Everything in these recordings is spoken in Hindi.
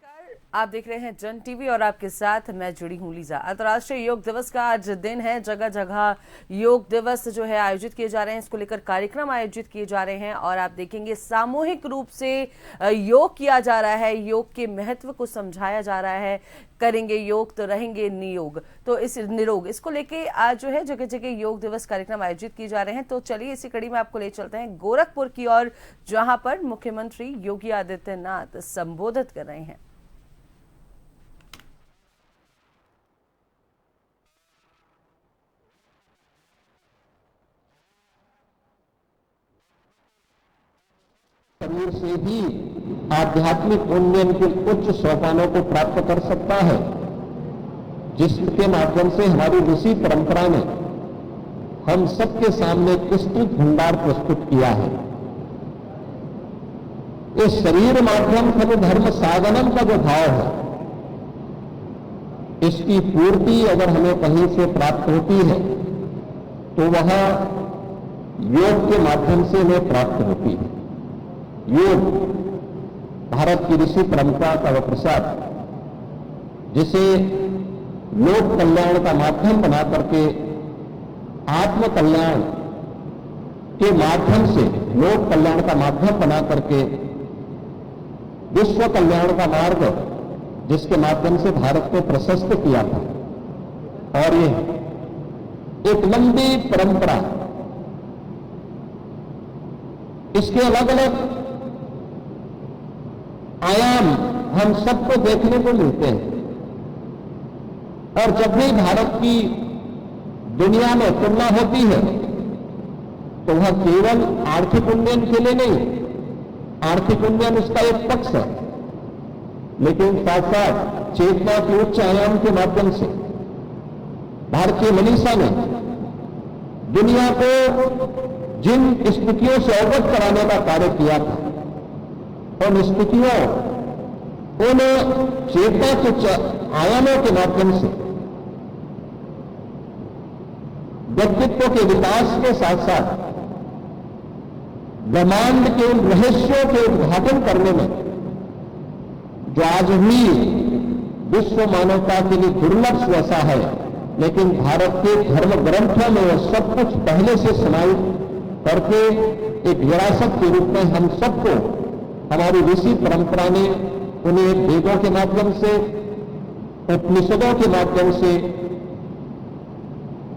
नमस्कार, आप देख रहे हैं जन टीवी और आपके साथ मैं जुड़ी हूं लीजा। अंतर्राष्ट्रीय योग दिवस का आज दिन है। जगह जगह योग दिवस जो है आयोजित किए जा रहे हैं, इसको लेकर कार्यक्रम आयोजित किए जा रहे हैं और आप देखेंगे सामूहिक रूप से योग किया जा रहा है। योग के महत्व को समझाया जा रहा है। करेंगे योग तो रहेंगे निरोग, तो इस निरोग इसको लेके आज जो है जगह जगह योग दिवस कार्यक्रम आयोजित किए जा रहे हैं। तो चलिए इसी कड़ी में आपको ले चलते हैं गोरखपुर की ओर, जहां पर मुख्यमंत्री योगी आदित्यनाथ संबोधित कर रहे हैं। शरीर से ही आध्यात्मिक उन्नयन के उच्च सोपानों को प्राप्त कर सकता है, जिसके माध्यम से हमारी ऋषि परंपरा ने हम सबके सामने विस्तृत भंडार प्रस्तुत किया है। इस शरीर माध्यम खलु धर्म साधनम का जो भाव है, इसकी पूर्ति अगर हमें कहीं से प्राप्त होती है तो वह योग के माध्यम से हमें प्राप्त होती है। योग भारत की ऋषि परंपरा का वह प्रसाद, जिसे लोक कल्याण का माध्यम बना करके आत्म कल्याण के माध्यम से, लोक कल्याण का माध्यम बना करके विश्व कल्याण का मार्ग जिसके माध्यम से भारत को प्रशस्त किया था। और ये एक लंबी परंपरा, इसके अलग अलग आयाम हम सबको देखने को मिलते हैं। और जब भी भारत की दुनिया में तुलना होती है तो वह केवल आर्थिक उन्नयन के लिए नहीं, आर्थिक उन्नयन उसका एक पक्ष है, लेकिन साथ साथ चेतना के उच्च आयाम के माध्यम से भारतीय मनीषा ने दुनिया को जिन स्थितियों से अवगत कराने का कार्य किया था, उन स्थितियों, उन चेतना के आयामों के माध्यम से व्यक्तित्व के विकास के साथ साथ ब्रह्मांड के उन रहस्यों के उद्घाटन करने में जो आज भी विश्व मानवता के लिए दुर्लभ वैसा है, लेकिन भारत के धर्म ग्रंथों में वह सब कुछ पहले से समाहित करके एक विरासत के रूप में हम सबको हमारी ऋषि परंपरा ने उन्हें वेदों के माध्यम से, उपनिषदों के माध्यम से,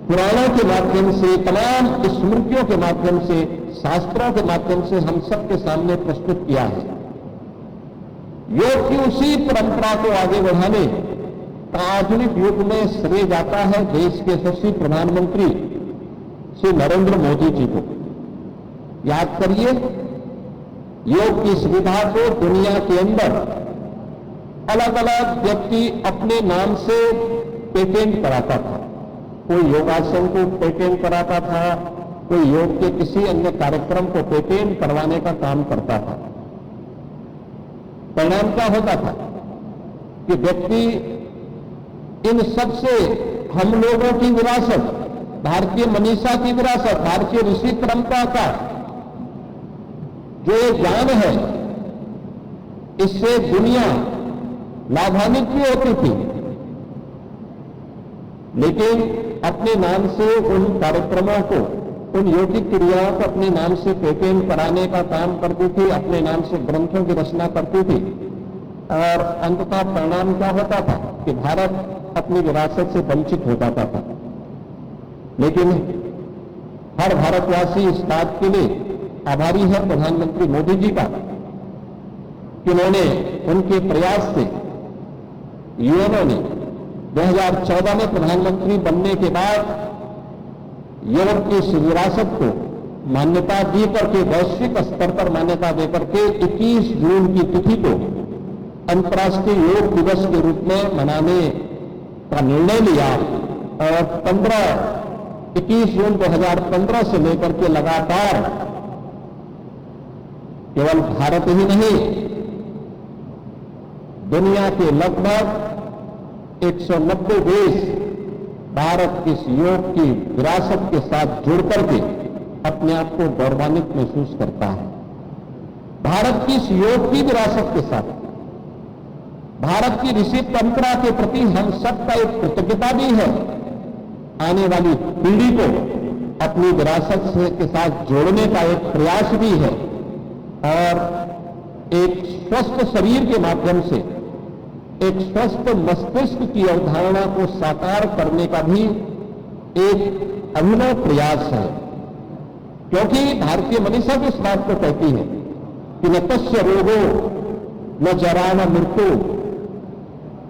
पुराणों के माध्यम से, तमाम स्मृतियों के माध्यम से, शास्त्रों के माध्यम से हम सबके सामने प्रस्तुत किया है। योग की उसी परंपरा को आगे बढ़ाने का आधुनिक युग में श्रेय जाता है देश के यशस्वी प्रधानमंत्री श्री नरेंद्र मोदी जी को। याद करिए, योग की सुविधा को दुनिया के अंदर अलग अलग व्यक्ति अपने नाम से पेटेंट कराता था। कोई योगासन को पेटेंट कराता था, कोई योग के किसी अन्य कार्यक्रम को पेटेंट करवाने का काम करता था। परिणाम क्या होता था कि व्यक्ति इन सबसे हम लोगों की विरासत, भारतीय मनीषा की विरासत, भारतीय ऋषि परंपरा का जो एक ज्ञान है, इससे दुनिया लाभान्वित भी होती थी, लेकिन अपने नाम से उन कार्यक्रमों को, उन योगिक क्रियाओं को अपने नाम से पेटेंट कराने का काम करती थी, अपने नाम से ग्रंथों की रचना करती थी। और अंततः परिणाम क्या होता था कि भारत अपनी विरासत से वंचित हो जाता था। लेकिन हर भारतवासी इस बात के लिए आभारी है प्रधानमंत्री मोदी जी का कि उन्होंने, उनके प्रयास से यूएनओ ने 2014 में प्रधानमंत्री बनने के बाद योग की इस विरासत को मान्यता दी करके, वैश्विक स्तर पर मान्यता देकर के 21 जून की तिथि को अंतर्राष्ट्रीय योग दिवस के रूप में मनाने का निर्णय लिया। और 21 जून 2015 से लेकर के लगातार केवल भारत ही नहीं, दुनिया के लगभग 190 देश भारत की इस योग की विरासत के साथ जुड़कर के अपने आप को गौरवान्वित महसूस करता है। भारत की इस योग की विरासत के साथ भारत की ऋषि परंपरा के प्रति हम सबका एक कृतज्ञता भी है। आने वाली पीढ़ी को अपनी विरासत से के साथ जोड़ने का एक प्रयास भी है और एक स्वस्थ शरीर के माध्यम से एक स्वस्थ मस्तिष्क की अवधारणा को साकार करने का भी एक अभिनव प्रयास है। क्योंकि भारतीय मनीषा भी इस बात को कहती है कि न तस्य रोगो न जरा न मृत्यु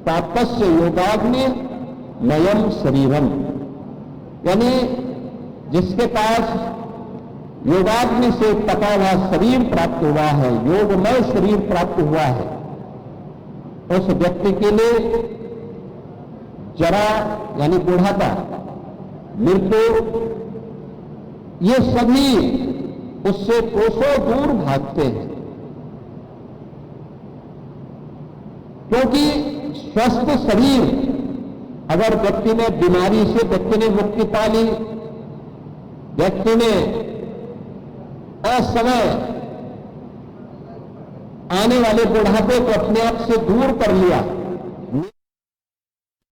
तापस्य योगाग्नि नयम शरीरम, यानी जिसके पास योगाग्नि से पका हुआ शरीर प्राप्त हुआ है, योगमय शरीर प्राप्त हुआ है, उस व्यक्ति के लिए जरा यानी बुढ़ापा, मृत्यु, ये सभी उससे कोसों दूर भागते हैं। क्योंकि स्वस्थ शरीर, अगर व्यक्ति ने बीमारी से व्यक्ति ने मुक्ति पा ली, व्यक्ति ने असमय आने वाले बुढ़ापे को अपने आप से दूर कर लिया,